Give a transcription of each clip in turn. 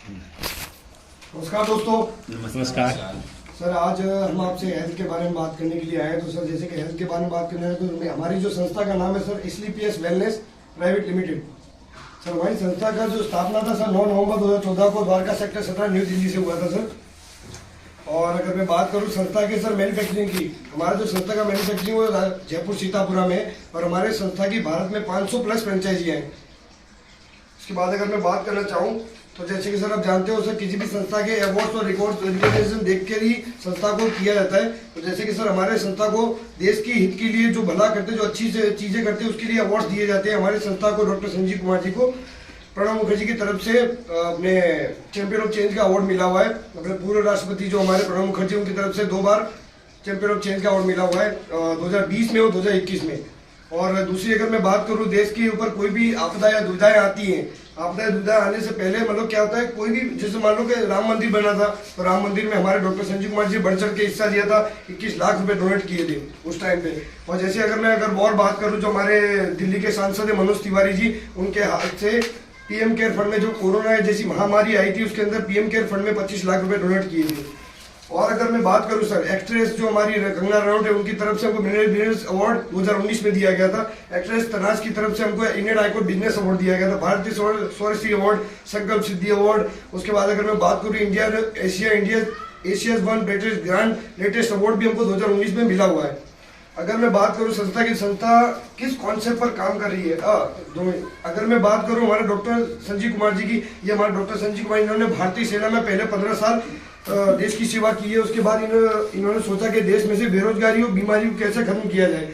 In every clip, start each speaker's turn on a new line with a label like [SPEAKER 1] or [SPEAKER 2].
[SPEAKER 1] नमस्कार दोस्तों।
[SPEAKER 2] नमस्कार
[SPEAKER 1] सर, आज हम आपसे हेल्थ के बारे में बात करने के लिए आए हैं। तो सर, जैसे कि हेल्थ के बारे में बात करना है तो हमारी जो संस्था का नाम है sir Sleepius wellness private limited. Sir, हमारी संस्था का जो स्थापना था सर 9 नवंबर 2014 को द्वारका सेक्टर 17 न्यू दिल्ली से हुआ था सर। और अगर मैं बात करूं संस्था के सर मैन्युफैक्चरिंग की, हमारा जो संस्था का मैन्युफैक्चरिंग वो जयपुर सीतापुरा में है और हमारे संस्था की भारत में 500 प्लस फ्रेंचाइजियाँ हैं। इसके बाद अगर मैं बात करना चाहूँ तो जैसे कि सर आप जानते हो सर, किसी भी संस्था के अवार्ड्स और रिकॉर्ड्स रिकॉग्निशन देख कर ही संस्था को किया जाता है। तो जैसे कि सर हमारे संस्था को देश की हित के लिए जो भला करते, जो अच्छी से चीजें करते हैं उसके लिए अवार्ड्स दिए जाते हैं। हमारी संस्था को डॉक्टर संजीव कुमार जी को प्रणब मुखर्जी की तरफ से अपने चैंपियन ऑफ चेंज का अवार्ड मिला हुआ है। अपने पूर्व राष्ट्रपति जो हमारे प्रणब मुखर्जी उनकी तरफ से 2 बार चैंपियन ऑफ चेंज का अवार्ड मिला हुआ है, 2020 में और 2021 में। और दूसरी अगर मैं बात करूं, देश के ऊपर कोई भी आपदा या दुविधाएं आती हैं, आपदा दुविधा आने से पहले मतलब क्या होता है, कोई भी जैसे मान लो कि राम मंदिर बना था तो राम मंदिर में हमारे डॉक्टर संजीव कुमार जी बढ़ चढ़ के हिस्सा लिया था। 21 लाख रुपए डोनेट किए थे उस टाइम पे। और जैसे अगर मैं और बात करूं, जो हमारे दिल्ली के सांसद है मनोज तिवारी जी, उनके हाथ से पीएम केयर फंड में जो कोरोना जैसी महामारी आई थी उसके अंदर पीएम केयर फंड में 25 लाख रुपए डोनेट किए थे। और अगर मैं बात करूं सर, एक्ट्रेस जो हमारी कंगना रनौत है उनकी तरफ से हमको मिनरल्स अवार्ड 2019 में दिया गया था। एक्ट्रेस तनाज की तरफ से हमको इंडियन हाईकोर्ट बिजनेस अवार्ड दिया गया था, भारतीय स्वरश्री अवार्ड, संकल्प सिद्धि अवार्ड। उसके बाद अगर मैं बात करूं, एशियाज वन लेटेस्ट अवार्ड भी हमको 2019 में मिला हुआ है। अगर मैं बात करूं संस्था किस कॉन्सेप्ट पर काम कर रही है, अगर मैं बात करूं हमारे डॉक्टर संजीव कुमार जी की, ये हमारे डॉक्टर संजीव कुमार इन्होंने भारतीय सेना में पहले 15 साल देश की सेवा की है। उसके बाद इन्होंने सोचा कि देश में से बेरोजगारी और बीमारी को कैसे खत्म किया जाए।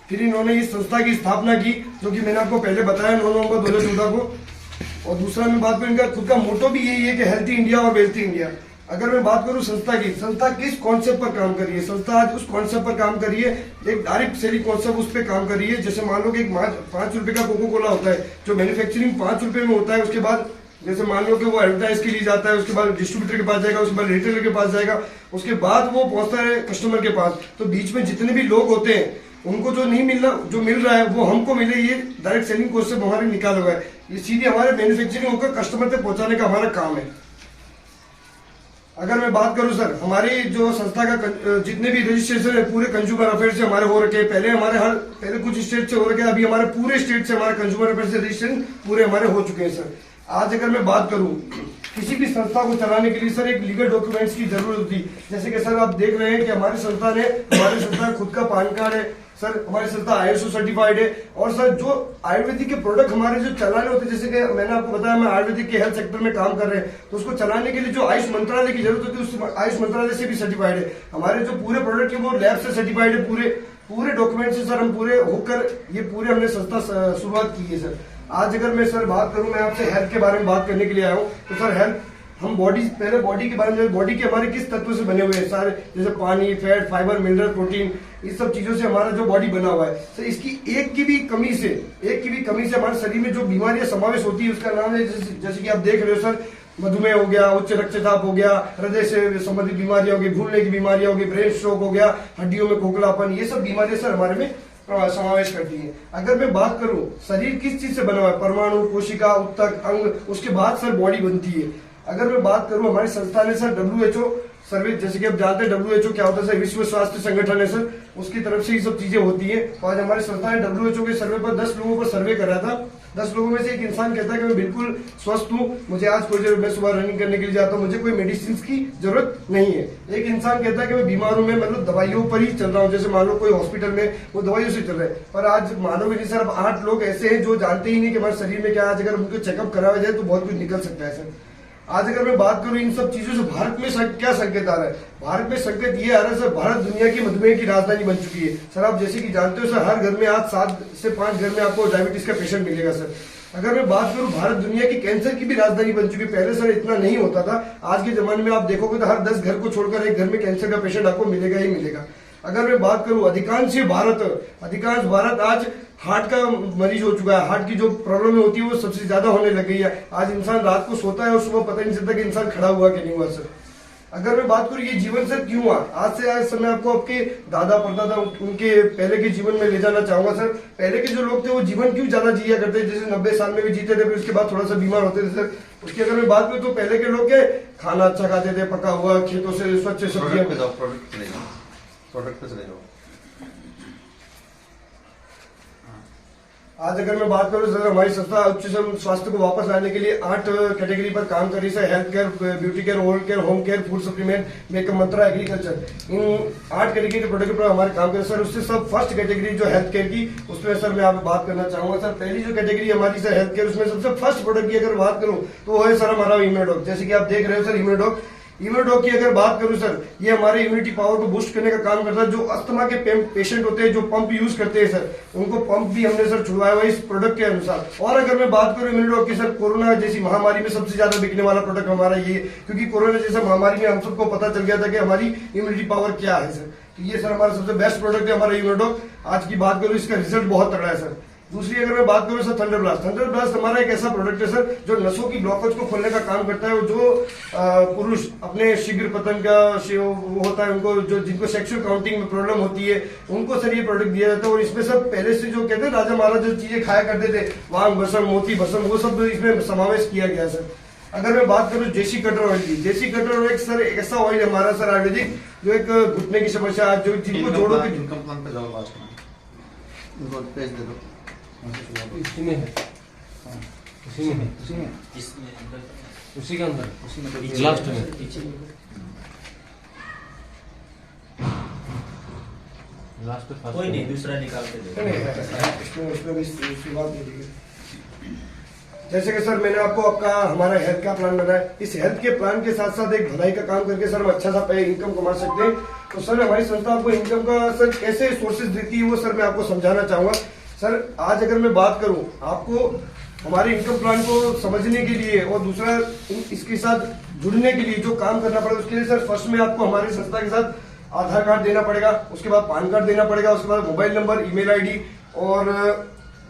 [SPEAKER 1] फिर इन्होंने इस संस्था की स्थापना की, जो कि मैंने आपको पहले बताया 9 नवंबर 2014 को। और दूसरा मैं बात करूं, इनका खुद का मोटो भी यही है कि हेल्थी इंडिया और वेल्थी इंडिया। अगर मैं बात करूं संस्था किस कॉन्सेप्ट पर काम कर रही है, संस्था आज उस कॉन्सेप्ट पर काम कर रही है, एक डायरेक्ट सेलिंग कॉन्सेप्ट उस पर काम कर रही है। जैसे मान लो कि एक 5 रुपए का कोको कोला होता है, जो मैन्युफैक्चरिंग 5 रुपए में होता है, उसके बाद जैसे मान लो कि वो एडवर्टाइज के लिए जाता है, उसके बाद डिस्ट्रीब्यूटर के पास जाएगा, उसके बाद रिटेलर के पास जाएगा, उसके बाद वो पहुंचता है कस्टमर के पास। तो बीच में जितने भी लोग होते हैं उनको जो नहीं मिल रहा, जो मिल रहा है वो हमको मिले, ये डायरेक्ट सेलिंग कॉन्सेप्ट हमारे निकाला हुआ है। ये सीधे हमारे मैन्युफैक्चरिंग होकर कस्टमर तक पहुंचाने का हमारा काम है। अगर मैं बात करूं सर, हमारी जो संस्था का जितने भी रजिस्ट्रेशन है पूरे कंज्यूमर अफेयर से हमारे हो रखे हैं। पहले कुछ स्टेट से हो रखे हैं, अभी हमारे पूरे स्टेट से हमारे कंज्यूमर अफेयर से रजिस्ट्रेशन पूरे हमारे हो चुके हैं सर। आज अगर मैं बात करूं, किसी भी संस्था को चलाने के लिए सर एक लीगल डॉक्यूमेंट्स की जरूरत होती है। जैसे कि सर आप देख रहे हैं कि हमारी संस्था खुद का पैन कार्ड है सर, हमारी संस्था ISO सर्टिफाइड है। और सर जो आयुर्वेदिक के प्रोडक्ट हमारे जो चलाने होते हैं, जैसे कि मैंने आपको बताया मैं आयुर्वेदिक के हेल्थ सेक्टर में काम कर रहे हैं, तो उसको चलाने के लिए जो आयुष मंत्रालय की जरूरत होती है, उस आयुष मंत्रालय से भी सर्टिफाइड है। हमारे जो पूरे प्रोडक्ट है वो लैब से सर्टिफाइड है। पूरे डॉक्यूमेंट से सर हम पूरे होकर ये पूरे हमने संस्था शुरुआत की है सर। आज अगर मैं सर बात करूं, मैं आपसे हेल्थ के बारे में बात करने के लिए आया हूं। तो सर हेल्थ, हम बॉडी के बारे में, बॉडी के हमारे किस तत्व से बने हुए हैं सारे, जैसे पानी, फैट, फाइबर, मिनरल, प्रोटीन, इस सब चीजों से हमारा जो बॉडी बना हुआ है सर, इसकी एक की भी कमी से हमारे शरीर में जो बीमारियां समावेश होती है उसका नाम है, जैसे कि आप देख रहे हो सर, मधुमेह हो गया, उच्च रक्तचाप हो गया, हृदय से संबंधित बीमारियां हो गई, भूलने की बीमारियां हो गई, ब्रेन स्ट्रोक हो गया, हड्डियों में खोखलापन, ये सब बीमारियां सर हमारे में समावेश करती है। अगर मैं बात करूं शरीर किस चीज से बना हुआ है, परमाणु, कोशिका, उत्तक, अंग, उसके बाद सर बॉडी बनती है। अगर मैं बात करूं, हमारी संस्था ने सर WHO सर्वे, जैसे कि आप जानते हैं WHO क्या होता है सर, विश्व स्वास्थ्य संगठन है सर, उसकी तरफ से ये सब चीजें होती है। तो आज हमारी संस्था ने WHO के सर्वे पर 10 लोगों पर सर्वे करा था। 10 लोगों में से एक इंसान कहता है कि मैं बिल्कुल स्वस्थ हूँ, मुझे आज कोई जरूरत, मैं सुबह रनिंग करने के लिए जाता हूँ, मुझे कोई मेडिसिन की जरूरत नहीं है। एक इंसान कहता है कि मैं बीमार हूँ, मैं मतलब दवाइयों पर ही चल रहा हूँ, जैसे मान लो कोई हॉस्पिटल में वो दवाइयों से चल रहा है। पर आज मानोगे नहीं सर, अब 8 लोग ऐसे हैं जो जानते ही नहीं कि हमारे शरीर में क्या, आज अगर उनको चेकअप कराया जाए तो बहुत कुछ निकल सकता है सर। आज अगर मैं बात करूं इन सब चीजों से भारत में क्या संकेत आ रहा है, भारत में संकेत ये आ रहा है सर, भारत दुनिया की मधुमेह की राजधानी बन चुकी है सर। आप जैसे कि जानते हो सर, हर घर में आज 7 से 5 घर में आपको डायबिटीज का पेशेंट मिलेगा सर। अगर मैं बात करूं, भारत दुनिया की कैंसर की भी राजधानी बन चुकी है। पहले सर इतना नहीं होता था, आज के जमाने में आप देखोगे तो हर 10 घर को छोड़कर एक घर में कैंसर का पेशेंट आपको मिलेगा ही मिलेगा। अगर मैं बात करूं, अधिकांश भारत आज हार्ट का मरीज हो चुका है। हार्ट की जो प्रॉब्लम होती है वो सबसे ज्यादा होने लग गई है। आज इंसान रात को सोता है और सुबह पता नहीं चलता कि इंसान खड़ा हुआ कि नहीं हुआ सर। अगर मैं बात करूँ ये जीवन सर क्यों हुआ, आज से आज सर मैं आपको आपके दादा परदादा उनके पहले के जीवन में ले जाना चाहूंगा सर। पहले के जो लोग थे वो जीवन क्यों ज्यादा जिया करते थे, जैसे 90 साल में भी जीते थे, फिर उसके बाद थोड़ा सा बीमार होते थे सर। उसकी अगर मैं बात करूँ तो पहले के लोग के खाना अच्छा खाते थे, पका हुआ, खेतों से स्वच्छ सब्जियां।
[SPEAKER 2] प्रोडक्ट पे चले जाओ।
[SPEAKER 1] आज अगर मैं बात करूं सर, हमारी संस्था उच्चतम स्वास्थ्य को वापस लाने के लिए 8 कैटेगरी पर काम कर रही है। Health care, beauty care, oral care, home care, food supplement, makeup, मंत्रा, एग्रीकल्चर, इन 8 कैटेगरी के प्रोडक्ट पर हमारे काम कर रहे हैं सर। उससे सब फर्स्ट कैटेगरी जो हेल्थ केयर की, उसमें सर मैं आप बात करना चाहूंगा सर। पहली जो कैटेगरी हमारी सर हेल्थ केयर, उसमें सबसे फर्स्ट प्रोडक्ट की अगर बात करूं तो वो है सर हमारा इम्यूनोडॉक। जैसे कि आप देख रहे हो सर इम्यूनोडॉक की अगर बात करूं सर, ये हमारे इम्यूनिटी पावर को बूस्ट करने का काम करता है। जो अस्थमा के पेशेंट होते हैं जो पंप यूज करते हैं सर, उनको पंप भी हमने सर छुड़वाया हुआ इस प्रोडक्ट के अनुसार। और अगर मैं बात करूं इम्यूनिटी की सर, कोरोना जैसी महामारी में सबसे ज्यादा बिकने वाला प्रोडक्ट हमारा ये, क्योंकि कोरोना जैसा महामारी में हम सबको पता चल गया था कि हमारी इम्यूनिटी पावर क्या है सर। तो ये सर हमारा सबसे बेस्ट प्रोडक्ट है हमारा इम्यूनिटी। आज की बात करूं इसका रिजल्ट बहुत तगड़ा है सर। दूसरी अगर मैं बात करूं सर थंडर ब्लास्ट हमारा एक ऐसा प्रोडक्ट है सर जो नसों की ब्लॉकेज को खोलने का काम करता है। जो पुरुष अपने शीघ्र पतन का वो होता है, उनको जो जिनको सेक्सुअल काउंटिंग में प्रॉब्लम होती है, उनको सर ये प्रोडक्ट दिया जाता है। और इसमें सब पहले से जो कहते हैं राजा महाराजा जो चीजें खाया करते थे, वांग भस्म, मोती भस्म, वो सब इसमें समावेश किया गया सर। अगर मैं बात करूं जेसी कटर ऑयल की, जेसी कटर ऑयल सर एक ऐसा ऑयल हमारा सर आयुर्वेदिक, जो एक घुटने की समस्या, जो जिनको जोड़ों की
[SPEAKER 2] इनकम प्लान पे जाओ, लास्ट में इनको पेज दे दो।
[SPEAKER 3] इसी में है, उसी में है, उसी के अंदर,
[SPEAKER 2] उसी में
[SPEAKER 3] लास्ट में लास्ट पे
[SPEAKER 4] कोई नहीं, दूसरा निकाल के दे।
[SPEAKER 1] उसमें भी बात नहीं है। जैसे कि सर मैंने आपको आपका हमारा हेल्थ का प्लान बनाया, इस हेल्थ के प्लान के साथ साथ एक भलाई का काम करके सर हम अच्छा सा इनकम कमा सकते हैं। तो सर हमारी संस्था आपको इनकम का सर कैसे सोर्सेज देती है वो सर मैं आपको समझाना चाहूंगा सर। आज अगर मैं बात करूं आपको हमारे इनकम प्लान को समझने के लिए और दूसरा इसके साथ जुड़ने के लिए जो काम करना पड़ेगा, उसके लिए सर फर्स्ट में आपको हमारी संस्था के साथ आधार कार्ड देना पड़ेगा, उसके बाद पैन कार्ड देना पड़ेगा, उसके बाद मोबाइल नंबर, ईमेल आईडी और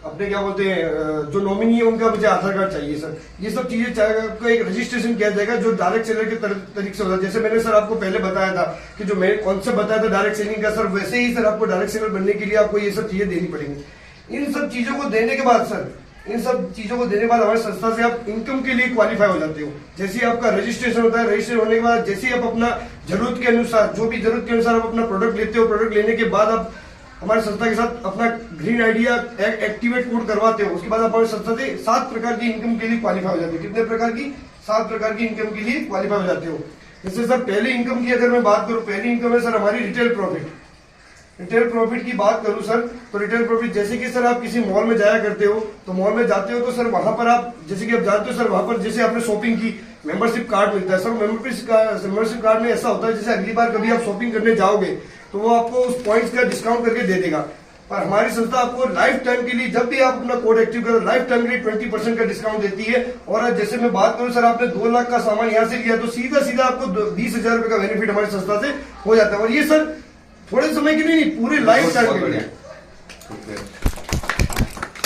[SPEAKER 1] अपने क्या बोलते हैं जो नॉमिनी है उनका मुझे आधार कार्ड चाहिए सर। ये सब चीजें का एक रजिस्ट्रेशन किया जाएगा जो डायरेक्ट सेलर के तरीके से होता है। जैसे मैंने सर आपको पहले बताया था कि जो मैंने कॉन्सेप्ट बताया था डायरेक्ट सेलिंग का सर, वैसे ही सर आपको डायरेक्ट सेलर बनने के लिए आपको ये सब चीजें देनी पड़ेंगी। इन सब चीजों को देने के बाद सर, इन सब चीजों को देने के बाद हमारी संस्था से आप इनकम के लिए क्वालिफाई हो जाते हो। जैसे ही आपका रजिस्ट्रेशन होता है, रजिस्ट्रेशन होने के बाद जैसे ही आप अपना जरूरत के अनुसार, जो भी जरूरत के अनुसार आप अपना प्रोडक्ट लेते हो, प्रोडक्ट लेने के बाद आप हमारी संस्था के साथ अपना ग्रीन आइडिया एक्टिवेट कोड करवाते हो, उसके बाद आप हमारी संस्था से 7 प्रकार की इनकम के लिए क्वालिफाई हो जाते हो। कितने प्रकार की? 7 प्रकार की इनकम के लिए क्वालिफाई हो जाते हो। जैसे सर पहली इनकम की अगर मैं बात करूं, पहली इनकम है सर हमारी रिटेल प्रॉफिट। रिटेल प्रॉफिट की बात करूं सर तो रिटेल प्रॉफिट जैसे कि सर आप किसी मॉल में जाया करते हो, तो मॉल में जाते हो तो सर वहां पर आप जैसे कि आप जानते हो सर, वहां पर जैसे आपने शॉपिंग की, मेंबरशिप कार्ड मिलता है सर। मेंबरशिप कार्ड में ऐसा होता है जैसे अगली बार कभी आप शॉपिंग करने जाओगे तो वो आपको उस पॉइंट्स का डिस्काउंट करके दे देगा। पर हमारी संस्था आपको लाइफ टाइम के लिए जब भी आप अपना कोड एक्टिव करो, लाइफ टाइम के लिए 20% का डिस्काउंट देती है। और जैसे मैं बात करूं सर, आपने 2 लाख का सामान यहाँ से लिया तो सीधा सीधा आपको 20,000 रुपए का बेनिफिट हमारी संस्था से हो जाता है। और ये सर थोड़े समय के लिए नहीं, पूरे लाइफ टाइम के लिए।